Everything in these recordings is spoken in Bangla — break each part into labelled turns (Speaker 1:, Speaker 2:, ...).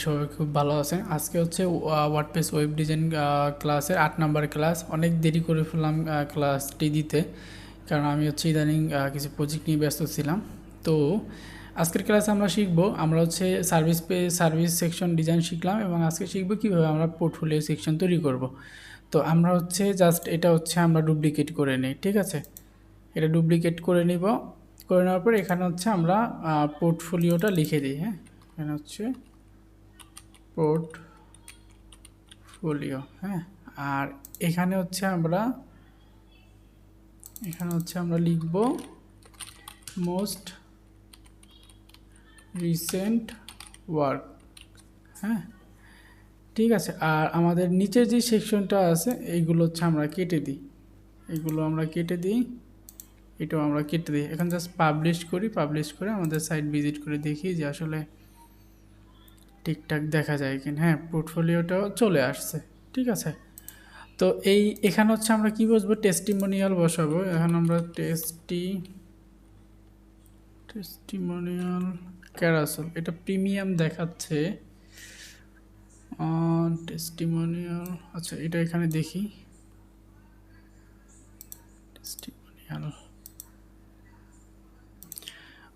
Speaker 1: সবাই খুব ভালো আছেন। আজকে হচ্ছে ওয়ার্ডপ্রেস ওয়েব ডিজাইন ক্লাসের 8 নাম্বার ক্লাস। অনেক দেরি করে ফেললাম ক্লাসটি দিতে, কারণ আমি হচ্ছে ইদানিং কিছু প্রজেক্ট নিয়ে ব্যস্ত ছিলাম। তো আজকের ক্লাসে আমরা শিখবো, আমরা হচ্ছে সার্ভিস সেকশন ডিজাইন শিখলাম, এবং আজকে শিখবো কীভাবে আমরা পোর্টফোলিও সেকশন তৈরি করব। তো আমরা হচ্ছে জাস্ট এটা হচ্ছে আমরা ডুপ্লিকেট করে নিই, ঠিক আছে। এটা ডুপ্লিকেট করে নিব, করে নেওয়ার পর এখানে হচ্ছে আমরা পোর্টফোলিওটা লিখে দিই। হ্যাঁ, এখানে হচ্ছে পোর্টফোলিও। হ্যাঁ, আর এখানে হচ্ছে আমরা লিখব মোস্ট রিসেন্ট ওয়ার্ক। হ্যাঁ, ঠিক আছে। আর আমাদের নিচের যে সেকশনটা আছে এইগুলো হচ্ছে আমরা কেটে দিই, এটাও আমরা কেটে দিই। এখন জাস্ট পাবলিশ করে আমাদের সাইট ভিজিট করে দেখি যে আসলে ঠিকঠাক দেখা যায় কিনা। হ্যাঁ, পোর্টফোলিওটাও চলে আসছে, ঠিক আছে। তো এখানে হচ্ছে আমরা কি বসবো, টেস্টিমোনিয়াল বসাবো। এখন আমরা টেস্টিমোনিয়াল ক্যারাসেল, এটা প্রিমিয়াম দেখাচ্ছে। টেস্টিমোনিয়াল, আচ্ছা এটা এখানে দেখি। টেস্টিমোনিয়াল,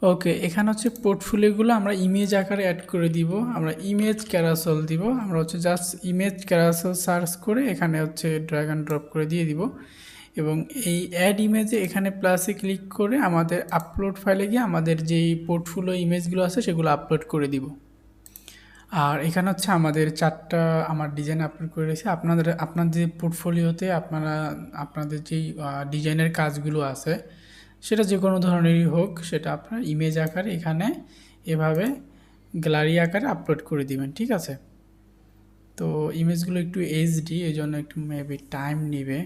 Speaker 1: ওকে। এখানে হচ্ছে পোর্টফোলিওগুলো আমরা ইমেজ আকারে অ্যাড করে দিব। আমরা ইমেজ ক্যারাসেল দিব। আমরা হচ্ছে জাস্ট ইমেজ ক্যারাসেল সার্চ করে এখানে হচ্ছে ড্র্যাগ অ্যান্ড ড্রপ করে দিয়ে দিব, এবং এই অ্যাড ইমেজে এখানে প্লাসে ক্লিক করে আমাদের আপলোড ফাইলে গিয়ে আমাদের যেই পোর্টফোলিও ইমেজগুলো আছে সেগুলো আপলোড করে দিব। আর এখানে হচ্ছে আমাদের 4টা আমার ডিজাইন আপলোড করে রেখেছি। আপনাদের পোর্টফোলিওতে আপনাদের যেই ডিজাইনের কাজগুলো আছে সেটা যে কোনো ধরনেরই হোক, সেটা আপনার ইমেজ আকারে এখানে এভাবে গ্যালারি আকারে আপলোড করে দিবেন, ঠিক আছে। তো ইমেজগুলো একটু এইচডি, এই জন্য একটু মেবি টাইম নেবে।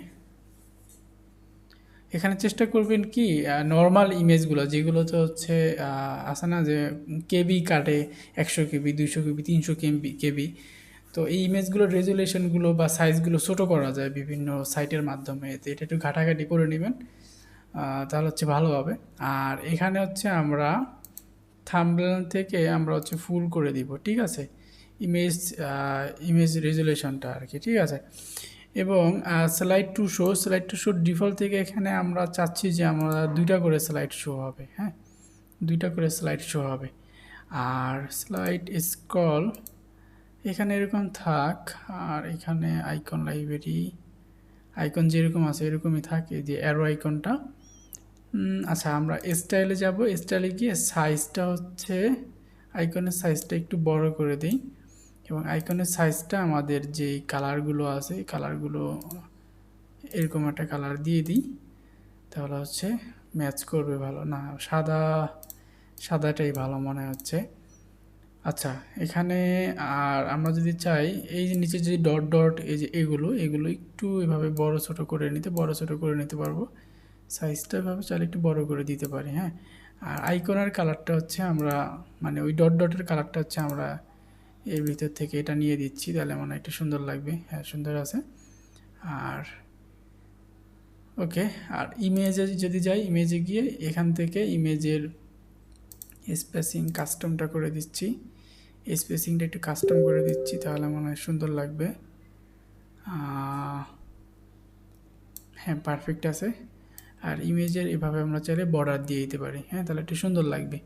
Speaker 1: এখানে চেষ্টা করবেন কি নর্মাল ইমেজগুলো, যেগুলোতে হচ্ছে আছে না যে কেবি কাটে, 100 কেবি, 200 কেবি, 300 কেবি। তো এই ইমেজগুলোর রেজুলেশনগুলো বা সাইজগুলো ছোটো করা যায় বিভিন্ন সাইটের মাধ্যমে। তো এটা একটু ঘাটাঘাটি করে নেবেন, তাহলে হচ্ছে ভালো হবে। আর এখানে হচ্ছে আমরা থাম্বনেল থেকে আমরা হচ্ছে ফুল করে দিব, ঠিক আছে, ইমেজ রেজুলেশনটা আর কি, ঠিক আছে। এবং স্লাইড টু শো ডিফল্ট থেকে এখানে আমরা চাচ্ছি যে আমরা 2টা করে স্লাইড শো হবে। হ্যাঁ, 2টা করে স্লাইড শো হবে। আর স্লাইড স্ক্রল এখানে এরকম থাক, আর এখানে আইকন লাইব্রেরি আইকন যেরকম আছে এরকমই থাকে, যে অ্যারো আইকনটা। আচ্ছা, আমরা স্টাইলে যাব। স্টাইলে গিয়ে সাইজটা হচ্ছে আইকনের সাইজটা একটু বড় করে দিই, এবং আইকনের সাইজটা আমাদের যেই কালারগুলো আছে কালারগুলো এরকম একটা কালার দিয়ে দিই, তাহলে হচ্ছে ম্যাচ করবে ভালো। না, সাদাটাই ভালো মনে হচ্ছে। আচ্ছা, এখানে আর আমরা যদি চাই এই যে নিচে যে ডট ডট এই যে এগুলো একটু এভাবে বড় ছোট করে নিতে পারবো। সাইজটা এভাবে চাইলে একটু বড় করে দিতে পারি। হ্যাঁ, আর আইকনের কালারটা হচ্ছে আমরা মানে ওই ডট ডটের কালারটা হচ্ছে আমরা এর ভিতর থেকে এটা নিয়ে দিচ্ছি, তাহলে মনে হয় একটু সুন্দর লাগবে। হ্যাঁ, সুন্দর আছে। আর ওকে, আর ইমেজে যদি যাই, ইমেজে গিয়ে এখান থেকে ইমেজের স্পেসিং কাস্টমটা করে দিচ্ছি। স্পেসিংটা একটু কাস্টম করে দিচ্ছি, তাহলে মনে হয় সুন্দর লাগবে। হ্যাঁ, পারফেক্ট আছে। আর ইমেজের এভাবে আমরা চাইলে বর্ডার দিয়ে দিতে পারি। হ্যাঁ, তাহলে একটু সুন্দর লাগবে।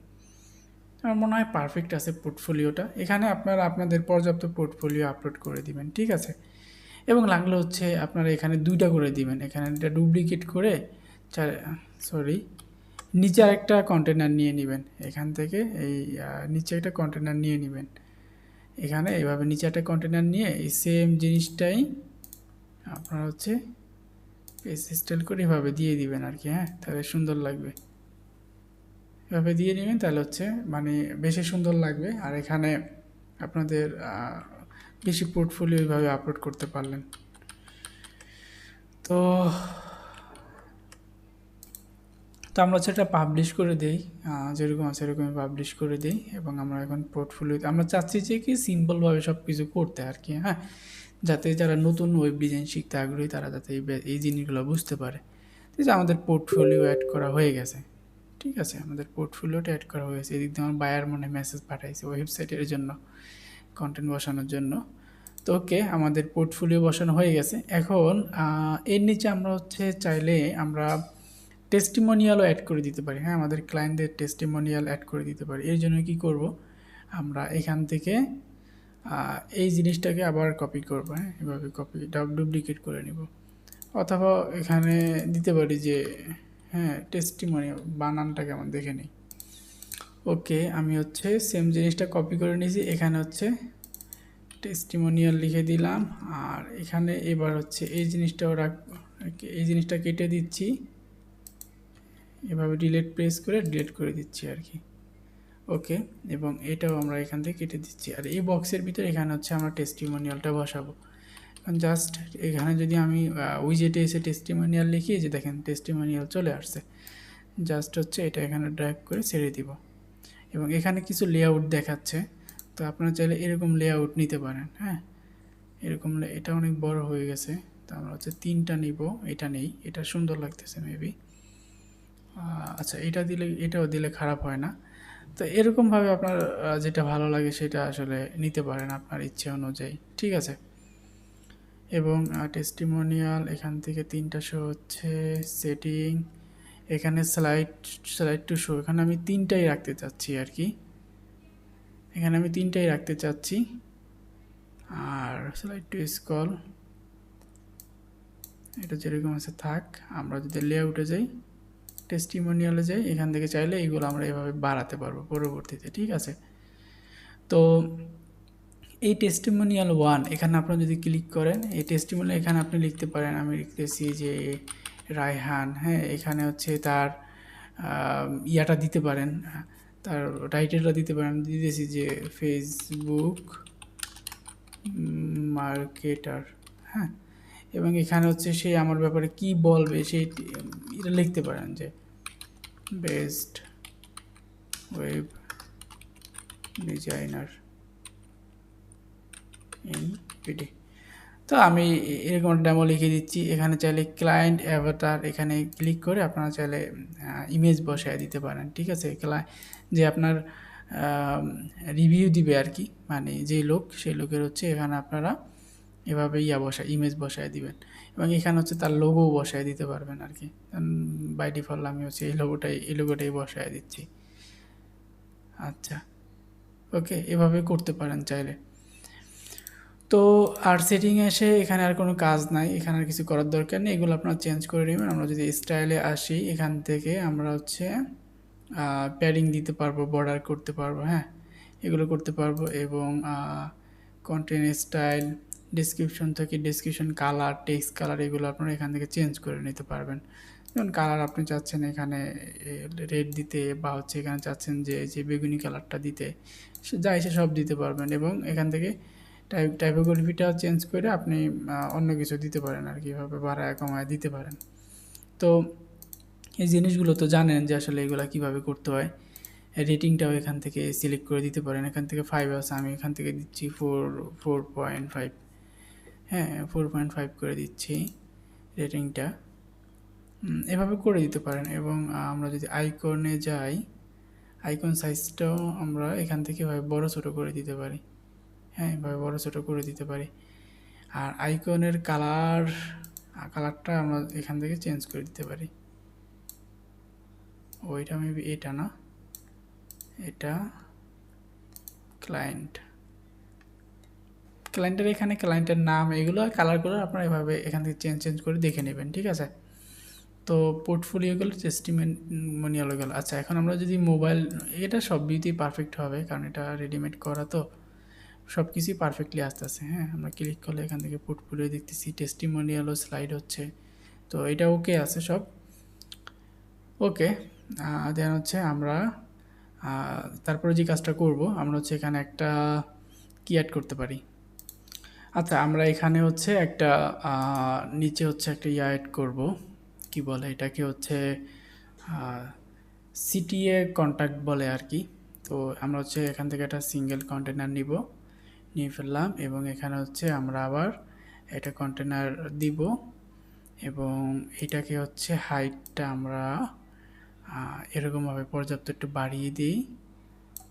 Speaker 1: আমার মনে হয় পারফেক্ট আছে পোর্টফোলিওটা। এখানে আপনারা আপনাদের পর্যাপ্ত পোর্টফোলিও আপলোড করে দিবেন, ঠিক আছে। এবং লাগলে হচ্ছে আপনারা এখানে 2টা করে দিবেন। এখানে এটা ডুপ্লিকেট করে নিচে আরেকটা কন্টেনার নিয়ে নেবেন। এখান থেকে এই নিচে একটা কন্টেনার নিয়ে নেবেন। এখানে এইভাবে নিচে একটা কন্টেনার নিয়ে এই সেম জিনিসটাই আপনারা হচ্ছে পেজ স্টাইল করে এভাবে দিয়ে দিবেন আর কি। হ্যাঁ, তাহলে সুন্দর লাগবে। এভাবে দিয়ে নেবেন, তাহলে হচ্ছে মানে বেশি সুন্দর লাগবে। আর এখানে আপনাদের বেশি পোর্টফোলিও এইভাবে আপলোড করতে পারলেন। তো তো আমরা হচ্ছে এটা পাবলিশ করে দিই, যেরকম আছে এরকমই পাবলিশ করে দিই। এবং আমরা এখন পোর্টফোলিওতে আমরা চাচ্ছি যে কি সিম্পলভাবে সব কিছু করতে আর কি। হ্যাঁ, যাতে যারা নতুন ওয়েব ডিজাইন শিখতে আগ্রহী তারা যাতে এই জিনিসগুলো বুঝতে পারে। তো যে আমাদের পোর্টফোলিও অ্যাড করা হয়ে গেছে, ঠিক আছে, আমাদের পোর্টফোলিওটা অ্যাড করা হয়েছে। এদিক দিয়ে আমার বায়ার মনে মেসেজ পাঠাইছে ওয়েবসাইটের জন্য, কন্টেন্ট বসানোর জন্য। তো ওকে, আমাদের পোর্টফোলিও বসানো হয়ে গেছে। এখন এর নিচে আমরা হচ্ছে চাইলে আমরা টেস্টিমোনিয়ালও অ্যাড করে দিতে পারি। হ্যাঁ, আমাদের ক্লায়েন্টদের টেস্টিমোনিয়াল অ্যাড করে দিতে পারি। এর জন্য কি করব, আমরা এখান থেকে এই জিনিসটাকে আবার কপি করব। হ্যাঁ, এভাবে কপি ডুপ্লিকেট করে নিব, অথবা এখানে দিতে পারি যে হ্যাঁ টেস্টিমোনিয়াল, বানানটা কেমন দেখে নিই। ওকে, আমি হচ্ছে সেম জিনিসটা কপি করে নিয়েছি, এখানে হচ্ছে টেস্টিমোনিয়াল লিখে দিলাম। আর এখানে এবার হচ্ছে এই জিনিসটাও এই জিনিসটা কেটে দিচ্ছি, এভাবে ডিলিট প্রেস করে ডিলিট করে দিচ্ছি আর কি। ওকে, এবং এটাও আমরা এখান থেকে কেটে দিচ্ছি। আর এই বক্সের ভিতরে এখানে হচ্ছে আমরা টেস্টিমোনিয়ালটা বসাবো। এখন জাস্ট এখানে যদি আমি উইজেটে এসে টেস্টিমোনিয়াল লিখি, যে দেখেন টেস্টিমোনিয়াল চলে আসছে। জাস্ট হচ্ছে এটা এখানে ড্র্যাগ করে ছেড়ে দিব, এবং এখানে কিছু লেআউট দেখাচ্ছে। তো আপনারা চাইলে এরকম লেআউট নিতে পারেন। হ্যাঁ, এরকম এটা অনেক বড় হয়ে গেছে, তো আমরা হচ্ছে 3টা নিব। এটা নেই, এটা সুন্দর লাগতেছে মেবি। আচ্ছা, এটাও দিলে খারাপ হয় না। তো এরকমভাবে আপনার যেটা ভালো লাগে সেটা আসলে নিতে পারেন আপনার ইচ্ছে অনুযায়ী, ঠিক আছে। এবং টেস্টিমোনিয়াল এখান থেকে 3টা শো হচ্ছে, সেটিং, এখানে স্লাইড টু শো, এখানে আমি 3টাই রাখতে চাচ্ছি আর কি। এখানে আমি 3টাই রাখতে চাচ্ছি। আর স্লাইড টু স্ক্রল, এটা যেরকম আছে থাক। আমরা যদি লেআউটে যাই, টেস্টিমোনিয়ালে যাই, এখান থেকে চাইলে এইগুলো আমরা এভাবে বাড়াতে পারবো পরবর্তীতে, ঠিক আছে। তো এই টেস্টিমোনিয়াল 1 এখানে আপনারা যদি ক্লিক করেন, এই টেস্টিমোনিয়াল এখানে আপনি লিখতে পারেন, আমি লিখতেছি যে রায়হান। হ্যাঁ, এখানে হচ্ছে তার ইয়াটা দিতে পারেন, তার টাইটেলটা দিতে পারেন। দিতেছি যে ফেসবুক মার্কেটার। হ্যাঁ, এবং এখানে হচ্ছে সে আমার ব্যাপারে কি বলবে সেই এটা লিখতে পারেন, যে best web designer in PD. তো আমি এরকম ডেমো লিখে দিচ্ছি। এখানে চাইলে ক্লায়েন্ট অ্যাভাটার, এখানে ক্লিক করে আপনারা চাইলে ইমেজ বসায় দিতে পারেন, ঠিক আছে। যে আপনার রিভিউ দিবে আর কি, মানে যে লোক, সেই লোকের হচ্ছে এখানে আপনারা এভাবে ইমেজ বসায় দিবেন, এবং এখানে হচ্ছে তার লোগো বসায় দিতে পারবেন আর কি। বাই ডিফল্ট আমি হচ্ছে এই লোগোটাই বসায় দিচ্ছি। আচ্ছা, ওকে, এভাবে করতে পারেন চাইলে। তো আর সেটিংয়ে এসে এখানে আর কোনো কাজ নাই, এখানে আর কিছু করার দরকার নেই, এগুলো আপনারা চেঞ্জ করে নেবেন। আমরা যদি স্টাইলে আসি, এখান থেকে আমরা হচ্ছে প্যাডিং দিতে পারবো, বর্ডার করতে পারবো। হ্যাঁ, এগুলো করতে পারবো। এবং কন্টেন্ট স্টাইল, ডেসক্রিপশন থেকে ডেসক্রিপশন কালার, টেক্সট কালার, এগুলো আপনারা এখান থেকে চেঞ্জ করে নিতে পারবেন। যেমন কালার আপনি চাচ্ছেন এখানে রেড দিতে, বা হচ্ছে এখানে চাচ্ছেন যে বেগুনি কালারটা দিতে, যা এসে সব দিতে পারবেন। এবং এখান থেকে টাইপোগ্রাফিটা চেঞ্জ করে আপনি অন্য কিছু দিতে পারেন আর কি, এভাবে বাড়ায় কমায় দিতে পারেন। তো এই জিনিসগুলো তো জানেন যে আসলে এগুলো কীভাবে করতে হয়। রেটিংটাও এখান থেকে সিলেক্ট করে দিতে পারেন। এখান থেকে 5 আছে, আমি এখান থেকে দিচ্ছি 4.5। হ্যাঁ, 4.5 করে দিচ্ছি রেটিংটা, এভাবে করে দিতে পারেন। এবং আমরা যদি আইকনে যাই, আইকন সাইজটাও আমরা এখান থেকে এভাবে বড় ছোটো করে দিতে পারি। হ্যাঁ, এভাবে বড় ছোটো করে দিতে পারি। আর আইকনের কালারটা আমরা এখান থেকে চেঞ্জ করে দিতে পারি। ওইটা মেবি এটা না, এটা ক্লায়েন্টের এখানে ক্লায়েন্টের নাম, এগুলো কালারগুলো আপনারা এভাবে এখান থেকে চেঞ্জ করে দেখে নেবেন, ঠিক আছে। তো পোর্টফোলিও গেল, টেস্টিমোনিয়াল গেল। আচ্ছা, এখন আমরা যদি মোবাইল, এটা সব ভিউতেই পারফেক্ট হবে, কারণ এটা রেডিমেড করা, তো সব কিছুই পারফেক্টলি আসতেছে। হ্যাঁ, আমরা ক্লিক করলে এখান থেকে পোর্টফোলিও দেখতেছি, টেস্টিমোনিয়ালও স্লাইড হচ্ছে। তো এটা ওকে আছে সব, ওকে। দেন হচ্ছে আমরা তারপরে যে কাজটা করব, আমরা হচ্ছে এখানে একটা কি অ্যাড করতে পারি। আচ্ছা, আমরা এখানে হচ্ছে একটা নিচে হচ্ছে একটা অ্যাড করব, কি বলে এটাকে, হচ্ছে সিটিএ কন্ট্যাক্ট বলে আর কি। তো আমরা হচ্ছে এখান থেকে একটা সিঙ্গেল কন্টেনার নিয়ে ফেললাম, এবং এখানে হচ্ছে আমরা আবার একটা কন্টেনার দিব, এবং এটাকে হচ্ছে হাইটটা আমরা এরকমভাবে পর্যাপ্ত একটু বাড়িয়ে দিই।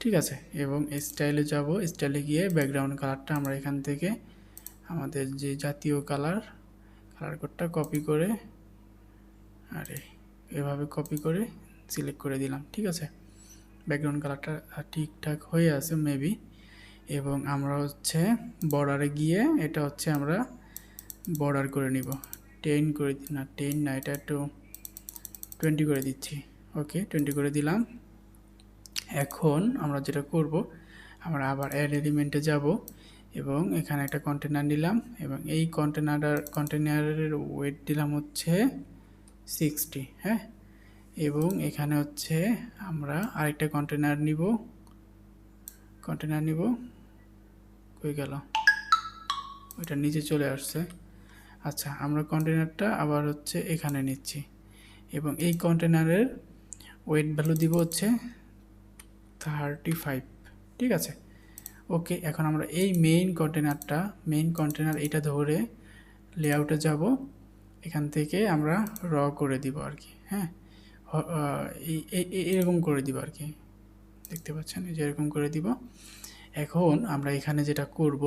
Speaker 1: ঠিক আছে। এবং স্টাইলে যাব, স্টাইলে গিয়ে ব্যাকগ্রাউন্ড কালারটা আমরা এখান থেকে আমাদের যে জাতীয় কালার কোডটা কপি করে আরে এভাবে কপি করে সিলেক্ট করে দিলাম। ঠিক আছে, ব্যাকগ্রাউন্ড কালারটা ঠিকঠাক হয়ে আছে মেবি। এবং আমরা হচ্ছে বর্ডারে গিয়ে এটা হচ্ছে আমরা বর্ডার করে নিব, 10 করে না 10 না, এটা একটু 20 করে দিচ্ছি। ওকে, 20 করে দিলাম। এখন আমরা যেটা করব, আমরা আবার অ্যাড এলিমেন্টে যাব এবং এখানে একটা কন্টেনার নিলাম এবং এই কন্টেনারের ওয়েট দিলাম হচ্ছে 60। হ্যাঁ, এবং এখানে হচ্ছে আমরা আরেকটা কন্টেনার নিব কই গেল, ওইটা নিচে চলে আসছে। আচ্ছা, আমরা কন্টেনারটা আবার হচ্ছে এখানে নিচ্ছি এবং এই কন্টেনারের ওয়েট ভ্যালু দিব হচ্ছে 35। ঠিক আছে, ওকে। এখন আমরা এই মেইন কন্টেনার এটা ধরে লেআউটে যাব, এখান থেকে আমরা র করে দিব আর কি। হ্যাঁ, এরকম করে দিব আর কি, দেখতে পাচ্ছেন, এই যে এরকম করে দিব। এখন আমরা এখানে যেটা করব,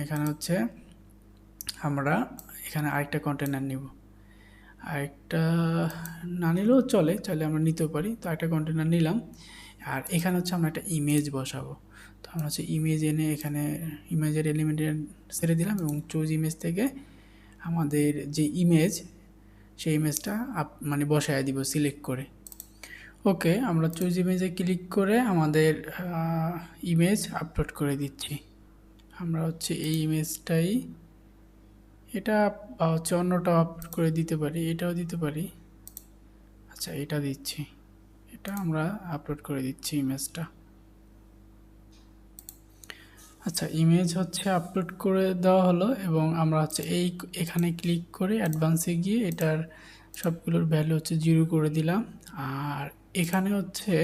Speaker 1: এখানে হচ্ছে আমরা এখানে আরেকটা কন্টেনার নিব, আরেকটা না নিলেও চলে, চাইলে আমরা নিতেও পারি। তো একটা কন্টেনার নিলাম আর এখানে হচ্ছে আমরা একটা ইমেজ বসাবো। তো আমরা হচ্ছে ইমেজ এনে এখানে ইমেজের এলিমেন্ট ছেড়ে দিলাম এবং চুজ ইমেজ থেকে আমাদের যে ইমেজ, সেই ইমেজটা মানে বসায় দিব সিলেক্ট করে। ওকে, আমরা চুজ ইমেজে ক্লিক করে আমাদের ইমেজ আপলোড করে দিচ্ছি। আমরা হচ্ছে এই ইমেজটাই, এটা বা হচ্ছে অন্যটা আপলোড করে দিতে পারি, এটাও দিতে পারি। আচ্ছা, এটা দিচ্ছি, এটা আমরা আপলোড করে দিচ্ছি ইমেজটা। আচ্ছা, ইমেজ হচ্ছে আপলোড করে দেওয়া হলো এবং আমরা হচ্ছে এখানে ক্লিক করে অ্যাডভান্সে গিয়ে এটার সবগুলোর ভ্যালু হচ্ছে 0 করে দিলাম। আর এখানে হচ্ছে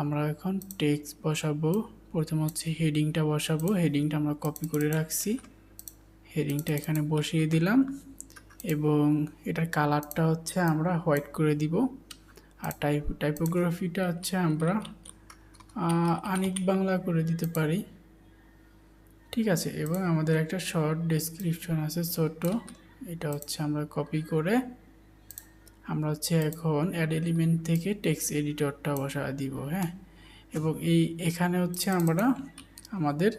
Speaker 1: আমরা এখন টেক্সট বসাবো। প্রথমে হচ্ছে হেডিংটা বসাবো, হেডিংটা আমরা কপি করে রাখছি, হেডিংটা এখানে বসিয়ে দিলাম এবং এটার কালারটা হচ্ছে আমরা হোয়াইট করে দিব। আর টাইপোগ্রাফিটা হচ্ছে আমরা আনিক বাংলা করে দিতে পারি। ঠিক আছে, এবং আমাদের একটা শর্ট ডেসক্রিপশন আছে ছোট, এটা হচ্ছে আমরা কপি করে আমরা হচ্ছে এখন অ্যাড এলিমেন্ট থেকে টেক্সট এডিটরটা বসা দিব। হ্যাঁ, এবং এখানে হচ্ছে আমরা আমাদের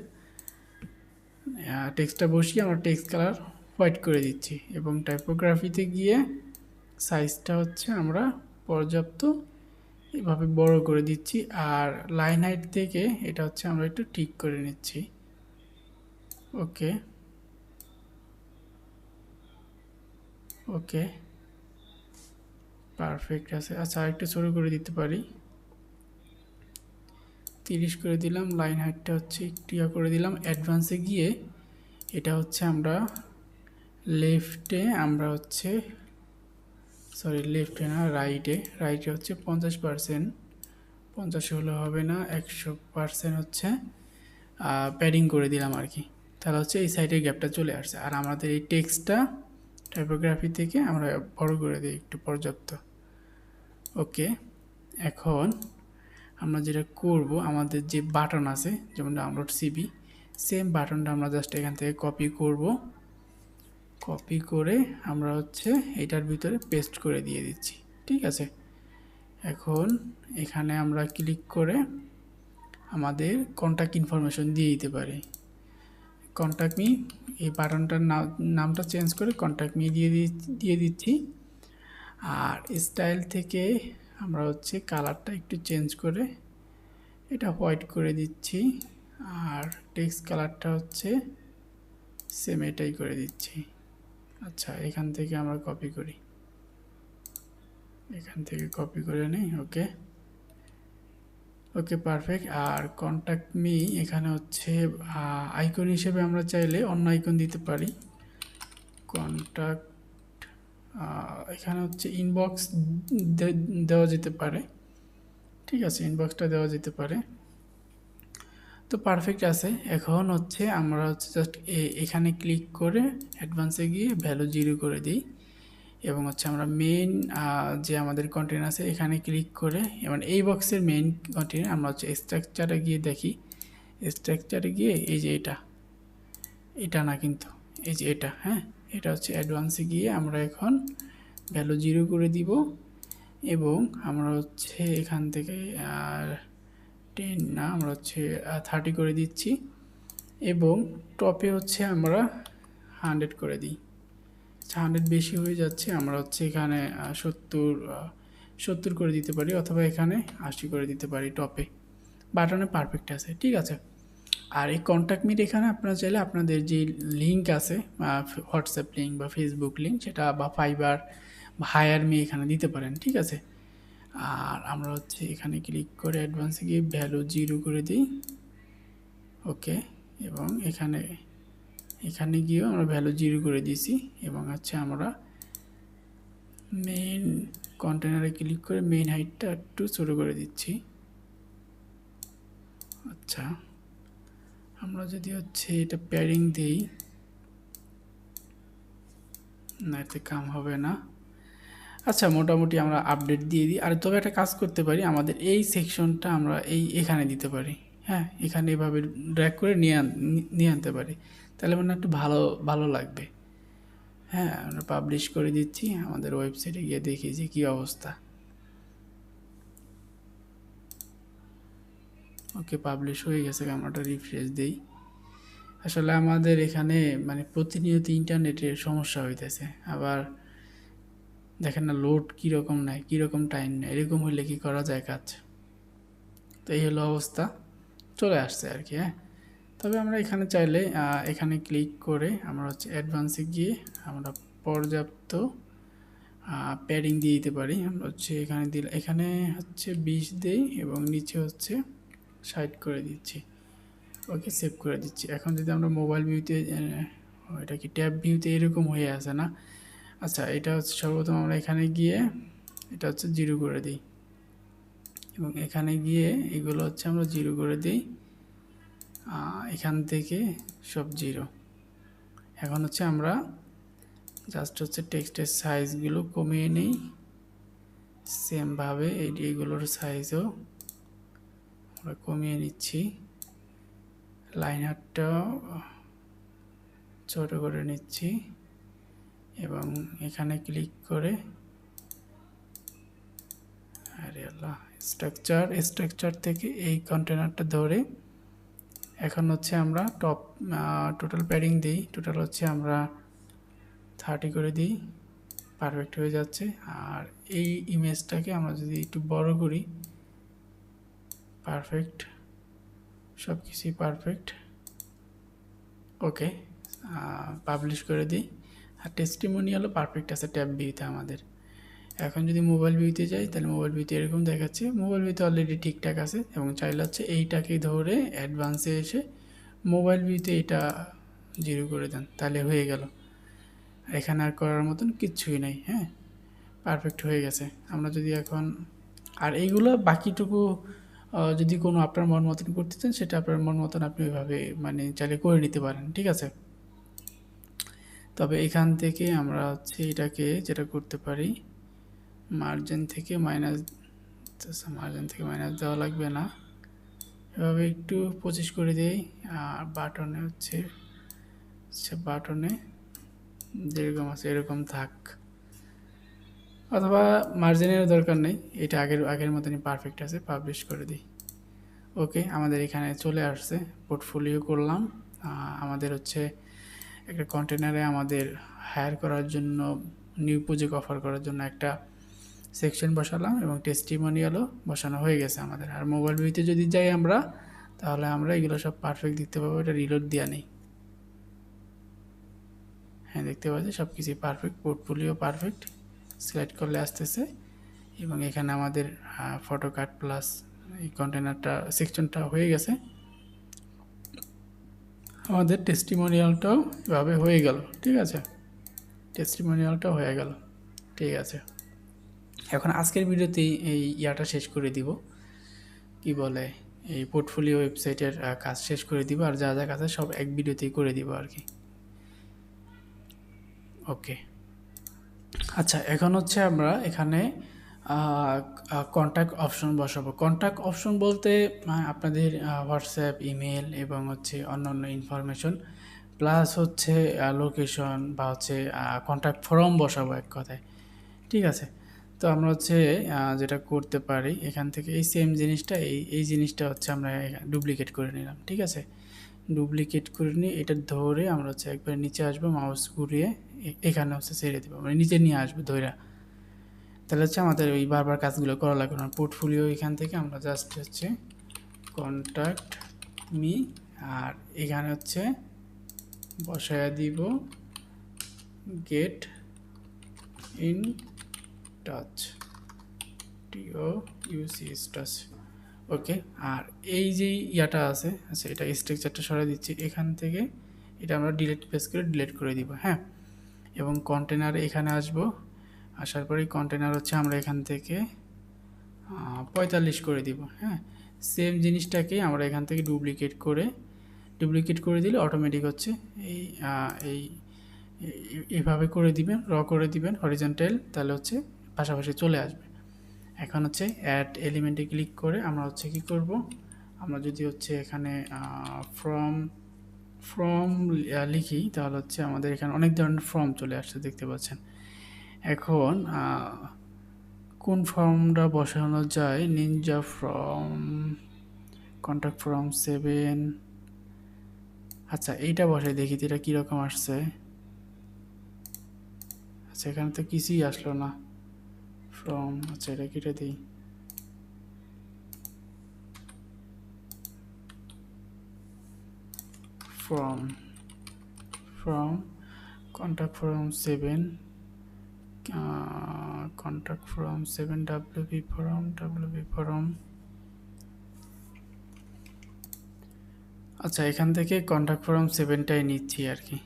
Speaker 1: টেক্সটটা বসিয়ে আমরা টেক্সট কালার হোয়াইট করে দিচ্ছি এবং টাইপোগ্রাফিতে গিয়ে সাইজটা হচ্ছে আমরা পর্যাপ্ত এভাবে বড় করে দিচ্ছি। আর লাইন হাইট থেকে এটা হচ্ছে আমরা একটু ঠিক করে নিচ্ছি। ওকে, ওকে, পারফেক্ট আছে। আচ্ছা, আরেকটু ছোট করে দিতে পারি, 30 করে দিলাম। লাইন হাইটটা হচ্ছে একটু করে দিলাম। অ্যাডভান্সে গিয়ে এটা হচ্ছে আমরা লেফটে আমরা হচ্ছে লেফটে না, রাইটে হচ্ছে 50%, 50 হলে হবে না, 100% হচ্ছে প্যাডিং করে দিলাম আর কি। তাহলে হচ্ছে এই সাইডের গ্যাপটা চলে আসছে। আর আমাদের এই টেক্সটটা টাইপোগ্রাফি থেকে আমরা বড় করে দিই একটু পর্যাপ্ত। ওকে, এখন আমরা যেটা করব, আমাদের যে বাটন আছে যেমন ডাউনলোড সিবি, সেম বাটনটা আমরা জাস্ট এখান থেকে কপি করব, কপি করে আমরা হচ্ছে এটার ভিতরে পেস্ট করে দিয়ে দিচ্ছি। ঠিক আছে, এখন এখানে আমরা ক্লিক করে আমাদের কন্ট্যাক্ট ইনফরমেশন দিয়ে দিতে পারি। কন্ট্যাক্ট মি, এই বাটনটার নামটা চেঞ্জ করে কন্ট্যাক্ট মি দিয়ে দিচ্ছি। আর স্টাইল থেকে আমরা হচ্ছে কালারটা একটু চেঞ্জ করে এটা হোয়াইট করে দিচ্ছি। আর টেক্সট কালারটা হচ্ছে সেম এটাই করে দিচ্ছি। আচ্ছা, এখান থেকে আমরা কপি করি, এখান থেকে কপি করে নিই। ওকে, ওকে, পারফেক্ট। আর কন্ট্যাক্ট মি এখানে হচ্ছে আইকন হিসেবে আমরা চাইলে অন্য আইকন দিতে পারি। কন্ট্যাক্ট এখানে হচ্ছে ইনবক্স দেওয়া যেতে পারে। ঠিক আছে, ইনবক্সটা দেওয়া যেতে পারে। তো পারফেক্ট আছে। এখন হচ্ছে আমরা হচ্ছে জাস্ট এখানে ক্লিক করে অ্যাডভান্সে গিয়ে ভ্যালু 0 করে দিই এবং হচ্ছে আমরা মেইন যে আমাদের কন্টেন্ট আছে এখানে ক্লিক করে এবং এই বক্সের মেইন কন্টেন্ট আমরা হচ্ছে স্ট্রাকচারে গিয়ে দেখি। স্ট্রাকচারে গিয়ে এই যে এটা না কিন্তু এই যে এটা, হ্যাঁ, এটা হচ্ছে অ্যাডভান্সে গিয়ে আমরা এখন ভ্যালু 0 করে দিব এবং আমরা হচ্ছে এখান থেকে 10 না, আমরা হচ্ছে 30 করে দিচ্ছি এবং টপে হচ্ছে আমরা 100 করে দিই। 100 বেশি হয়ে যাচ্ছে, আমরা হচ্ছে এখানে 70 করে দিতে পারি অথবা এখানে 80 করে দিতে পারি। টপে বাটনে পারফেক্ট আছে, ঠিক আছে। আর এই কন্ট্যাক্ট মিট এখানে আপনারা চাইলে আপনাদের যে লিঙ্ক আছে হোয়াটসঅ্যাপ লিঙ্ক বা ফেসবুক লিঙ্ক সেটা বা ফাইবার বা হায়ার মি এখানে দিতে পারেন, ঠিক আছে। আর আমরা হচ্ছে এখানে ক্লিক করে অ্যাডভান্সে গিয়ে ভ্যালু 0 করে দিই, ওকে। এবং এখানে গিয়েও আমরা ভ্যালু 0 করে দিয়েছি এবং হচ্ছে আমরা মেইন কন্টেনারে ক্লিক করে মেইন হাইটটা একটু ছোটো করে দিচ্ছি। আচ্ছা, আমরা যদি হচ্ছে এটা প্যাডিং দিই, না এতে কাম হবে না। আচ্ছা, মোটামুটি আমরা আপডেট দিয়ে দিই। আর তবে একটা কাজ করতে পারি, আমাদের এই সেকশনটা আমরা এখানে দিতে পারি, হ্যাঁ, এখানে এভাবে ড্র্যাগ করে নিয়ে আনতে পারি, তাহলে মানে একটু ভালো লাগবে। হ্যাঁ, আমরা পাবলিশ করে দিচ্ছি, আমাদের ওয়েবসাইটে গিয়ে দেখি যে কী অবস্থা। ওকে, পাবলিশ হয়ে গেছে, আমরা রিফ্রেশ দিই। আসলে আমাদের এখানে মানে প্রতিনিয়ত ইন্টারনেটের সমস্যা হইতেছে, আবার দেখেন না লোড কীরকম নেয়, কীরকম টাইম নেয়, এরকম হলে কি করা যায় কাজ। তো এই হলো অবস্থা, চলে আসছে আর কি। হ্যাঁ, তবে আমরা এখানে চাইলে এখানে ক্লিক করে আমরা হচ্ছে অ্যাডভান্সে গিয়ে আমরা পর্যাপ্ত প্যাডিং দিয়ে দিতে পারি। আমরা হচ্ছে এখানে হচ্ছে 20 দিই এবং নিচে হচ্ছে 60 করে দিচ্ছি, ওকে, সেভ করে দিচ্ছি। এখন যদি আমরা মোবাইল ভিউতে, এটা কি ট্যাব ভিউতে এরকম হয়ে আছে না? আচ্ছা, এটা হচ্ছে সর্বপ্রথম আমরা এখানে গিয়ে এটা হচ্ছে 0 করে দিই এবং এখানে গিয়ে এগুলো হচ্ছে আমরা 0 করে দিই, এখান থেকে সব 0। এখন হচ্ছে আমরা জাস্ট হচ্ছে টেক্সটের সাইজগুলো কমিয়ে নিই, সেমভাবে এইগুলোর সাইজও আমরা কমিয়ে নিচ্ছি, লাইন হারটাও ছোট করে নিচ্ছি এবং এখানে ক্লিক করে আরে আল্লাহ, স্ট্রাকচার থেকে এই কন্টেনারটা ধরে এখন হচ্ছে আমরা টোটাল প্যাডিং দিই, টোটাল হচ্ছে আমরা 30 করে দিই, পারফেক্ট হয়ে যাচ্ছে। আর এই ইমেজটাকে আমরা যদি একটু বড় করি, পারফেক্ট, সব কিছুই পারফেক্ট, ওকে, পাবলিশ করে দিই। আর টেস্টিমোনিয়ালও পারফেক্ট আছে ট্যাব ভিউতে আমাদের। এখন যদি মোবাইল ভিউতে যাই, তাহলে মোবাইল ভিউতে এরকম দেখাচ্ছে, মোবাইল ভিউতে অলরেডি ঠিকঠাক আছে। এবং চাইলে হচ্ছে এইটাকে ধরে অ্যাডভান্সে এসে মোবাইল ভিউতে এটা 0 করে দেন, তাহলে হয়ে গেল। এখানে আর করার মতন কিচ্ছুই নেই, হ্যাঁ, পারফেক্ট হয়ে গেছে। আমরা যদি এখন আর এইগুলো বাকিটুকু যদি কোনো আপনার মন মতন করতে চান, সেটা আপনার মন মতন আপনি ওইভাবে মানে চাইলে করে নিতে পারেন, ঠিক আছে। তবে এখান থেকে আমরা হচ্ছে এটাকে যেটা করতে পারি, মার্জিন থেকে মাইনাস দেওয়া লাগবে না, এভাবে একটু 25 করে দিই। আর বাটনে হচ্ছে বাটনে যেরকম আছে এরকম থাক, অথবা মার্জিনের দরকার নেই, এটা আগের মতনই পারফেক্ট আছে, পাবলিশ করে দিই। ওকে, আমাদের এখানে চলে আসছে, পোর্টফোলিও করলাম। আমাদের হচ্ছে একটা কন্টেনারে আমাদের হায়ার করার জন্য, নিউ প্রজেক্ট অফার করার জন্য একটা সেকশন বসালাম এবং টেস্টিমোনিয়ালও বসানো হয়ে গেছে আমাদের। আর মোবাইল ভিউতে যদি যাই আমরা, তাহলে আমরা এগুলো সব পারফেক্ট দেখতে পাবো। এটা রিলোড দেওয়া নেই, হ্যাঁ, দেখতে পাচ্ছি সব কিছুই পারফেক্ট, পোর্টফোলিও পারফেক্ট, সিলেক্ট করলে আসতেছে। এবং এখানে আমাদের ফটো কাট প্লাস এই কন্টেনারটা সেকশনটা হয়ে গেছে। আমাদের টেস্টিমোনিয়ালটাও এভাবে হয়ে গেল, ঠিক আছে, টেস্টিমোনিয়ালটাও হয়ে গেল, ঠিক আছে। এখন আজকের ভিডিওতেই এই ইয়াটা শেষ করে দিব, কি বলে, এই পোর্টফোলিও ওয়েবসাইটের কাজ শেষ করে দিব, আর যা যা কাজ আছে সব এক ভিডিওতেই করে দিব আর কি। ওকে, আচ্ছা, এখন হচ্ছে আমরা এখানে কন্ট্যাক্ট অপশন বসাবো। কন্ট্যাক্ট অপশন বলতে আপনাদের হোয়াটসঅ্যাপ, ইমেল এবং হচ্ছে অন্যান্য ইনফরমেশন প্লাস হচ্ছে লোকেশন বা হচ্ছে কন্ট্যাক্ট ফর্ম বসাবো এক কথায়। ঠিক আছে? তো আমরা হচ্ছে যেটা করতে পারি এখান থেকে এই সেম জিনিসটা এই জিনিসটা হচ্ছে আমরা ডুপ্লিকেট করে নিলাম। ঠিক আছে? ডুপ্লিকেট করে নিয়ে এটা ধরে আমরা হচ্ছে একবার নিচে আসবো, মাউস ঘুরিয়ে এখানে হচ্ছে ছেড়ে দেবো, মানে নিচে নিয়ে আসবো ধইরা। তাহলে হচ্ছে আমাদের ওই বারবার কাজগুলো করা লাগবে না। পোর্টফোলিও এখান থেকে আমরা জাস্ট হচ্ছে কন্ট্যাক্ট মি, আর এখানে হচ্ছে বসায়া দিব গেট ইন টাচ, টিও ইউসিএস টাচ। ওকে, আর এই যে ইয়াটা আছে, আচ্ছা এটা স্ট্রাকচারটা সরাই দিচ্ছি এখান থেকে, এটা আমরা ডিলিট পেজ করে ডিলিট করে দিব। হ্যাঁ, এবং কন্টেনারে এখানে আসব, আসার পরে কন্টেনার হচ্ছে আমরা এখান থেকে 45 করে দিব। হ্যাঁ, সেম জিনিসটাকে আমরা এখান থেকে ডুপ্লিকেট করে দিলে অটোমেটিক হচ্ছে এই এই এইভাবে করে দিবেন, করে দিবেন হরিজন্টাল, তাহলে হচ্ছে পাশাপাশি চলে আসবে। এখন হচ্ছে অ্যাড এলিমেন্টে ক্লিক করে আমরা হচ্ছে কি করব, আমরা যদি হচ্ছে এখানে ফ্রম ফ্রম লিখি তাহলে হচ্ছে আমাদের এখানে অনেক ধরনের ফর্ম চলে আসছে দেখতে পাচ্ছেন। এখন কোন ফর্মটা বসানো যায়, নিনজা ফর্ম, কন্ট্যাক্ট ফর্ম 7। আচ্ছা এইটা বসাই দেখি তো এটা কীরকম আসছে। আচ্ছা এখানে তো কিছুই আসলো না ফর্ম। আচ্ছা এটা কেটে দিই, form form contact form 7, contact form 7 WP form. আচ্ছা এখান থেকে কন্ট্যাক্ট ফর্ম 7টাই নিচ্ছি আর কি।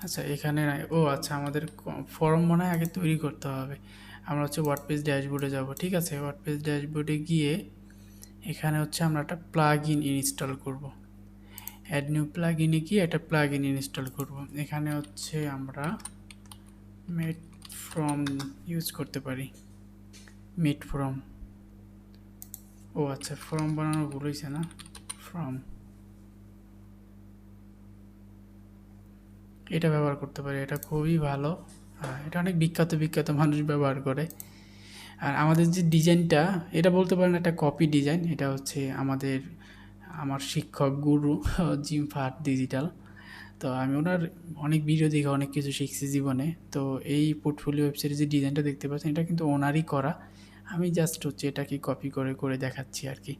Speaker 1: আচ্ছা এখানে নাই, ও আচ্ছা আমাদের ফর্ম মনে হয় আগে তৈরি করতে হবে। আমরা হচ্ছে ওয়ার্ডপ্রেস ড্যাশবোর্ডে যাব। ঠিক আছে, ওয়ার্ডপ্রেস ড্যাশবোর্ডে গিয়ে এখানে হচ্ছে আমরা একটা প্লাগ ইন ইনস্টল করবো। অ্যাড নিউ প্লাগ ইনে গিয়ে একটা প্লাগ ইন ইনস্টল করবো। এখানে হচ্ছে আমরা মেট ফ্রম ইউজ করতে পারি, মেট ফ্রম। ও আচ্ছা ফর্ম বানানো ভুল হয়েছে না, ফ্রম এটা ব্যবহার করতে পারি, এটা খুবই ভালো। এটা অনেক বিখ্যাত মানুষ ব্যবহার করে। আর আমাদের যে ডিজাইনটা, এটা বলতে পারেন একটা কপি ডিজাইন। এটা হচ্ছে আমার শিক্ষক গুরু জিম ফাহাদ ডিজিটাল। তো আমি ওনার অনেক ভিডিও দেখে অনেক কিছু শিখছি জীবনে। তো এই পোর্টফোলিও ওয়েবসাইটে যে ডিজাইনটা দেখতে পাচ্ছেন এটা কিন্তু ওনারই করা। আমি জাস্ট হচ্ছে এটাকে কপি করে দেখাচ্ছি আর কি।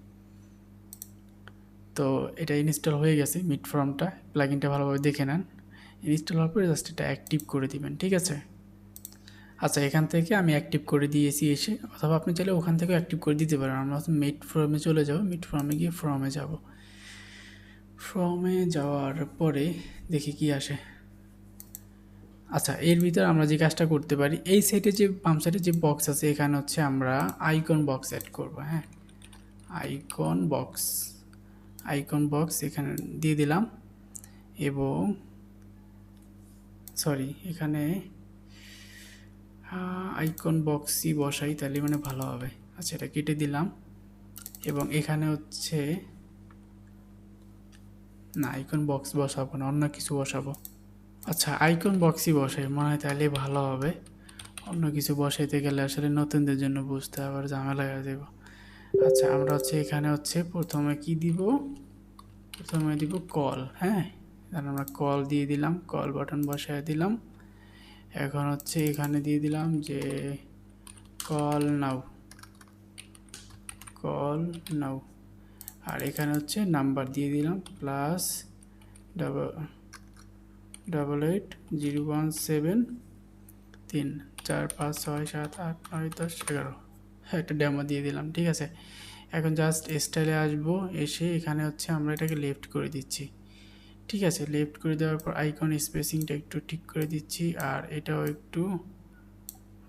Speaker 1: তো এটা ইনস্টল হয়ে গেছে মিট ফর্মটা, প্লাগইনটা ভালোভাবে দেখে নেন। ইনস্টল হওয়ার পরে জাস্ট এটা অ্যাক্টিভ করে দিবেন। ঠিক আছে, আচ্ছা এখান থেকে আমি অ্যাক্টিভ করে দিয়েছি এসে, অথবা আপনি চাইলে ওখান থেকেও অ্যাক্টিভ করে দিতে পারেন। আমরা মিট ফর্মে চলে যাব, মিট ফর্মে গিয়ে ফর্মে যাব। ফর্মে যাওয়ার পরে দেখি কি আসে। আচ্ছা এর ভিতরে আমরা যে কাজটা করতে পারি, এই সাইডে যে বাম সাইডে যে বক্স আছে এখানে হচ্ছে আমরা আইকন বক্স অ্যাড করব। হ্যাঁ, আইকন বক্স এখানে দিয়ে দিলাম, এবং সরি এখানে আইকন বক্সই বসাই তাহলে মানে ভালো হবে। আচ্ছা এটা কেটে দিলাম, এবং এখানে হচ্ছে না, আইকন বক্স বসাবো না, অন্য কিছু বসাবো। আচ্ছা আইকন বক্সই বসাই মনে হয়, তাহলে ভালো হবে। অন্য কিছু বসাইতে গেলে আসলে নতুনদের জন্য বুঝতে আবার ঝামেলা হয়ে যাব। আচ্ছা আমরা হচ্ছে এখানে হচ্ছে প্রথমে কি দিব, প্রথমে দিব কল। হ্যাঁ, তাহলে আমরা কল দিয়ে দিলাম, কল বাটন বসায় দিলাম। এখন হচ্ছে এখানে দিয়ে দিলাম যে কল নাও, আর এখানে হচ্ছে নাম্বার দিয়ে দিলাম +8801734567891011। হ্যাঁ একটা ডেমো দিয়ে দিলাম। ঠিক আছে, এখন জাস্ট স্টাইলে আসবো, এসে এখানে হচ্ছে আমরা এটাকে লেফট করে দিচ্ছি। ঠিক আছে, লেফট করে দেওয়ার পর আইকন স্পেসিংটা একটু ঠিক করে দিচ্ছি, আর এটাও একটু,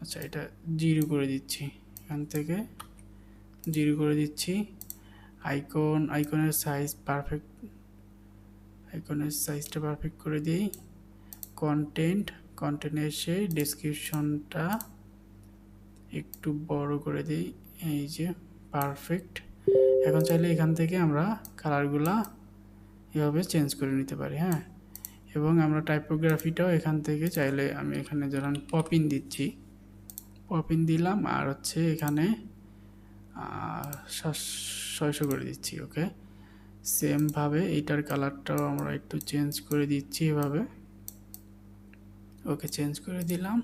Speaker 1: আচ্ছা এটা 0 করে দিচ্ছি, এখান থেকে 0 করে দিচ্ছি। আইকনের সাইজটা পারফেক্ট করে দিই। কন্টেন্ট কন্টেন্টে এসে ডেসক্রিপশনটা একটু বড় করে দিই, এই যে পারফেক্ট। এখন চাইলে এখান থেকে আমরা কালারগুলা এভাবে চেঞ্জ করে নিতে পারি, হ্যাঁ। এবং আমরা টাইপোগ্রাফিটাও এখান থেকে চাইলে, আমি এখানে যখন পপিন দিচ্ছি, পপিন দিলাম, আর হচ্ছে এখানে 600 করে দিচ্ছি। ওকে, সেমভাবে এইটার কালারটাও আমরা একটু চেঞ্জ করে দিচ্ছি এভাবে। ওকে, চেঞ্জ করে দিলাম।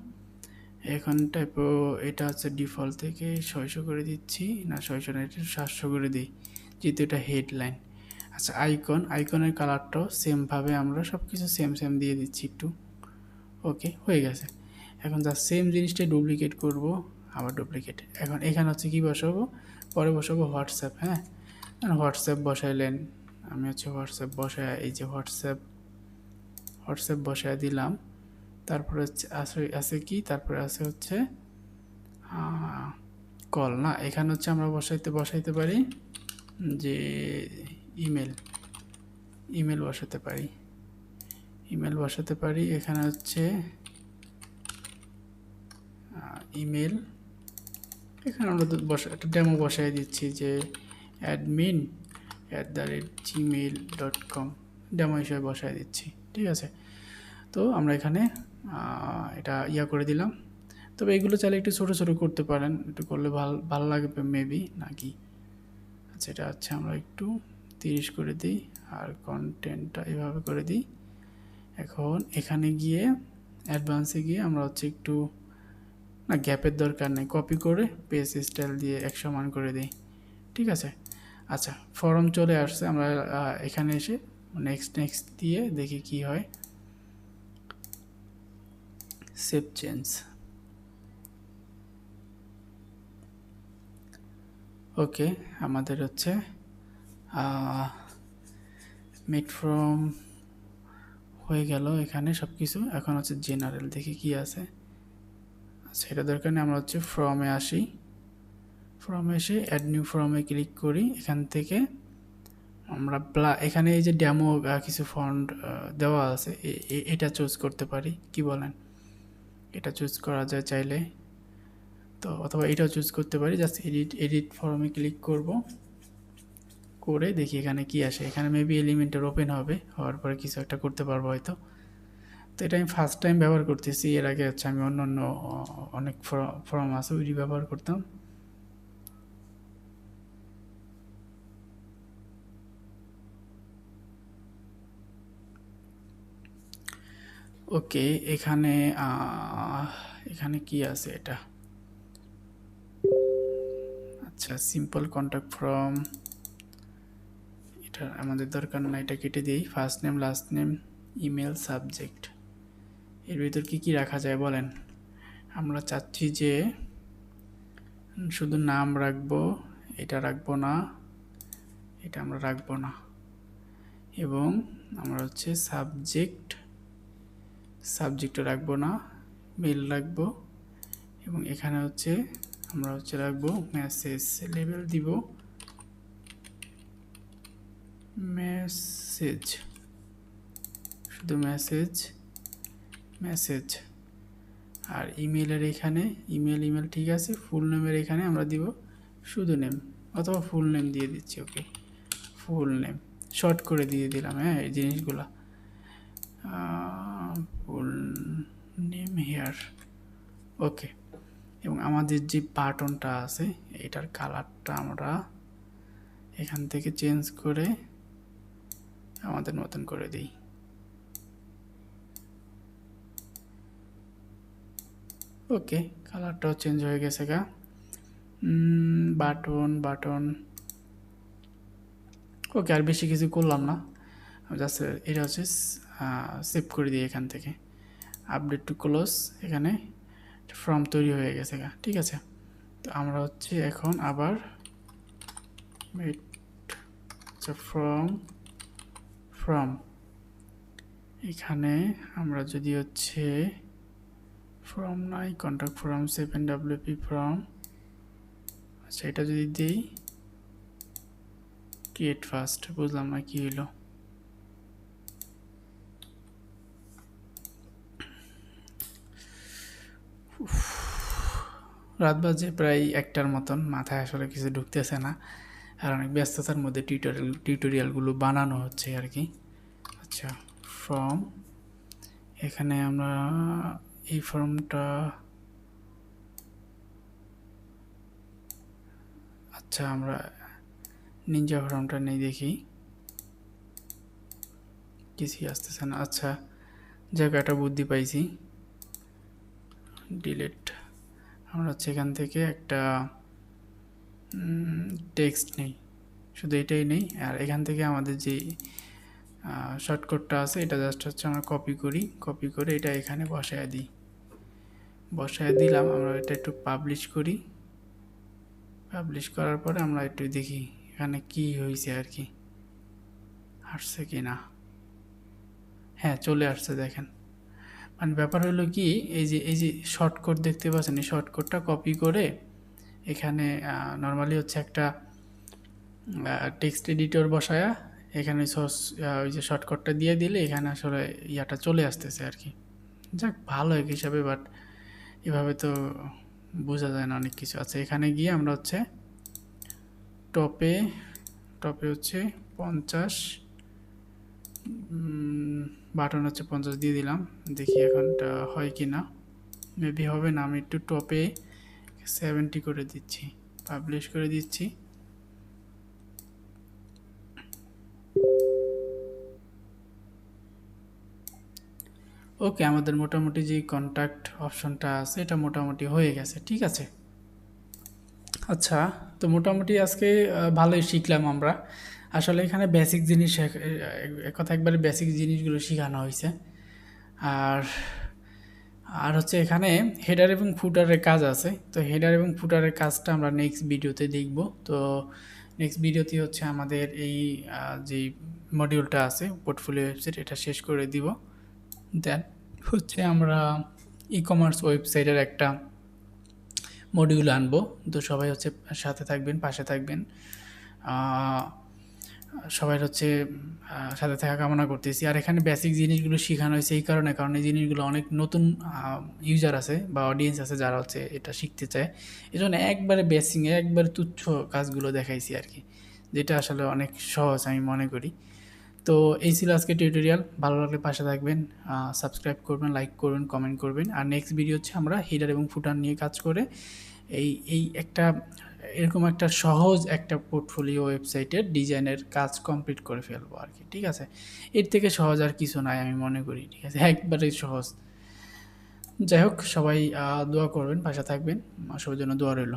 Speaker 1: এখন টাইপো এটা হচ্ছে ডিফল্ট থেকে 600 করে দিচ্ছি, না 600 না, এটা 700 করে দিই, যেহেতু এটা হেডলাইন। আচ্ছা, আইকনের কালারটাও সেমভাবে আমরা সব কিছু সেম দিয়ে দিচ্ছি একটু। ওকে, হয়ে গেছে। এখন যা সেম জিনিসটাই ডুপ্লিকেট করব, আবার ডুপ্লিকেট। এখন এখানে হচ্ছে কি বসাবো, পরে বসাবো হোয়াটসঅ্যাপ, হ্যাঁ। হোয়াটসঅ্যাপ বসাইলেন, আমি হচ্ছে হোয়াটসঅ্যাপ বসায়, এই যে হোয়াটসঅ্যাপ বসায় দিলাম। তারপরে হচ্ছে আছে কি, তারপরে আছে হচ্ছে কল, না এখানে হচ্ছে আমরা বসাইতে পারি যে ইমেল বসাতে পারি। এখানে হচ্ছে ইমেল, এখানে আমরা একটা ডেমো বসাই দিচ্ছি যে admin@gmail.com, ডেমো হিসেবে বসাই দিচ্ছি, ঠিক আছে। তো আমরা এখানে এটা করে দিলাম। তবে এগুলো চাইলে একটু ছোটো ছোটো করতে পারেন, একটু করলে ভালো লাগবে মেবি, নাকি। আচ্ছা, এটা হচ্ছে আমরা একটু 30 করে দিই, আর কন্টেন্টটা এভাবে করে দিই। এখন এখানে গিয়ে অ্যাডভান্সে গিয়ে আমরা হচ্ছে একটু, না গ্যাপের দরকার নেই, কপি করে পেজ স্টাইল দিয়ে 100 করে দিই, ঠিক আছে। আচ্ছা, ফর্ম চলে আসছে, আমরা এখানে এসে নেক্সট দিয়ে দেখি কি হয়। Save change. ওকে, আমাদের হচ্ছে মেড ফ্রম হয়ে গেল এখানে সব কিছু। এখন হচ্ছে জেনারেল, দেখি কি আছে। আচ্ছা, এটা দরকার নেই, আমরা হচ্ছে ফর্মে আসি, ফর্মে এসে অ্যাড নিউ ফর্মে ক্লিক করি। এখান থেকে আমরা এখানে এই যে ডেমো কিছু ফন্ট দেওয়া আছে, এটা চুজ করতে পারি, কি বলেন? এটা চুজ করা যায় চাইলে, তো অথবা এটাও চুজ করতে পারি। জাস্ট এডিট ফর্মে ক্লিক করব, করে দেখি এখানে কি আসে। এখানে মেবি এলিমেন্টের ওপেন হবে, হওয়ার পরে কিছু একটা করতে পারবো হয়তো। তো এটা আমি ফার্স্ট টাইম ব্যবহার করতেছি, এর আগে হচ্ছে আমি অন্য অনেক ফর্ম আছে ওইটি ব্যবহার করতাম। ওকে, এখানে এখানে কি আছে এটা? আচ্ছা, সিম্পল কন্ট্যাক্ট ফর্ম, এটা আমাদের দরকার না, এটা কেটে দিই। First name, last name, email, subject, এর ভিতর কি কি রাখা যায় বলেন? আমরা চাচ্ছি যে শুধু নাম রাখবো, এটা রাখবো না, এটা আমরা রাখবো না, এবং আমরা হচ্ছে সাবজেক্টও রাখবো না, মেল রাখবো, এবং এখানে হচ্ছে আমরা হচ্ছে রাখবো মেসেজ, লেবেল দিব মেসেজ, শুধু মেসেজ। আর ইমেলের এখানে ইমেল ঠিক আছে। ফুল নেমের এখানে আমরা দিব শুধু নেম, অথবা ফুল নেম দিয়ে দিচ্ছি। ওকে, ফুল নেম শর্ট করে দিয়ে দিলাম, হ্যাঁ, এই জিনিসগুলা। ফুল নেম হেয়ার, ওকে। এবং আমাদের যে বাটনটা আছে, এটার কালারটা আমরা এখান থেকে চেঞ্জ করে আমাদের মতন করে দিই। ওকে, কালারটাও চেঞ্জ হয়ে গেছে গা। বাটন ওকে, আর বেশি কিছু করলাম না, জাস্ট এটা হচ্ছে সেভ করে দিই এখান থেকে। আপডেট টু ক্লোজ, এখানে ফর্ম তৈরি হয়ে গেছে গা, ঠিক আছে। তো আমরা হচ্ছে এখন আবার ফর্ম এখানে আমরা যদি হচ্ছে ফর্ম নাই, কন্ট্যাক্ট ফর্ম 7WP ফর্ম, আচ্ছা এটা যদি দিই ক্রিয়েট ফার্স্ট, বুঝলাম না কি হলো। রাত বাজে প্রায় 1টার মতন, মাথায় আসলে কিছু ঢুকতেছে না, আর অনেক ব্যস্ততার মধ্যে টিউটোরিয়ালগুলো বানানো হচ্ছে আর কি। আচ্ছা, ফর্ম, এখানে আমরা এই ফর্মটা, আচ্ছা আমরা নিনজা ফর্মটা নেই, দেখি কিছুই আসতেছে না। আচ্ছা জায়গাটা বুদ্ধি পাইছি, ডিলিট। আমরা হচ্ছে এখান থেকে একটা টেক্সট নেই, শুধু এটাই নেই, আর এখান থেকে আমাদের যে শর্টকাটটা আছে এটা জাস্ট হচ্ছে আমরা কপি করে এটা এখানে বসায় দিলাম। আমরা এটা একটু পাবলিশ করি, পাবলিশ করার পরে আমরা একটু দেখি এখানে কি হয়েছে আর কি, আসছে কি না। হ্যাঁ চলে আসছে, দেখেন। মানে ব্যাপার হলো কি, এই যে শর্টকাট দেখতে পাচ্ছেন, এই শর্টকাটটা কপি করে এখানে নর্মালি হচ্ছে একটা টেক্সট এডিটর বসায়া এখানে ওই যে শর্টকাটটা দিয়ে দিলে এখানে আসলে ইয়াটা চলে আসতেছে আর কি। যাক ভালো এক হিসাবে, বাট এভাবে তো বোঝা যায় না অনেক কিছু। আচ্ছা এখানে গিয়ে আমরা হচ্ছে টপে হচ্ছে 50, বাটন হচ্ছে 50 দিয়ে দিলাম, দেখি এখনটা হয় কি না, মেবি হবে না। আমি একটু টপে 70 করে দিচ্ছি, পাবলিশ করে দিচ্ছি। ওকে, আমাদের মোটামুটি যে কন্ট্যাক্ট অপশনটা আছে এটা মোটামুটি হয়ে গেছে, ঠিক আছে। আচ্ছা, তো মোটামুটি আজকে ভালোই শিখলাম আমরা। আসলে এখানে বেসিক জিনিস, এক কথা একবারে বেসিক জিনিসগুলো শেখানো হয়েছে। আর আর হচ্ছে এখানে হেডার এবং ফুটারের কাজ আছে, তো হেডার এবং ফুটারের কাজটা আমরা নেক্সট ভিডিওতে দেখব। তো নেক্সট ভিডিওতে হচ্ছে আমাদের এই যেই মডিউলটা আছে পোর্টফোলিও ওয়েবসাইট, এটা শেষ করে দিব। দেন হচ্ছে আমরা ই কমার্স ওয়েবসাইটের একটা মডিউল আনবো। তো সবাই হচ্ছে সাথে থাকবেন, পাশে থাকবেন, সবাই হচ্ছে সাথে থাকা কামনা করতেছি। আর এখানে বেসিক জিনিসগুলো শেখানো হয়েছে এই কারণে, কারণ এই জিনিসগুলো অনেক নতুন ইউজার আছে বা অডিয়েন্স আছে যারা হচ্ছে এটা শিখতে চায়, এই জন্য একবারে বেসিক, একবারে তুচ্ছ কাজগুলো দেখাইছি আর কি, যেটা আসলে অনেক সহজ আমি মনে করি। তো এই ছিল আজকে টিউটোরিয়াল। ভালো লাগলে পাশে থাকবেন, সাবস্ক্রাইব করবেন, লাইক করবেন, কমেন্ট করবেন। আর নেক্সট ভিডিও হচ্ছে আমরা হেডার এবং ফুটার নিয়ে কাজ করে এই একটা এরকম একটা সহজ একটা পোর্টফোলিও ওয়েবসাইটের ডিজাইনের কাজ কমপ্লিট করে ফেলবো আর কি, ঠিক আছে। এর থেকে সহজ আর কিছু নাই আমি মনে করি, ঠিক আছে, একবারে সহজ। যাই হোক, সবাই দোয়া করবেন, পাশে থাকবেন, সবার জন্য দোয়া রইল।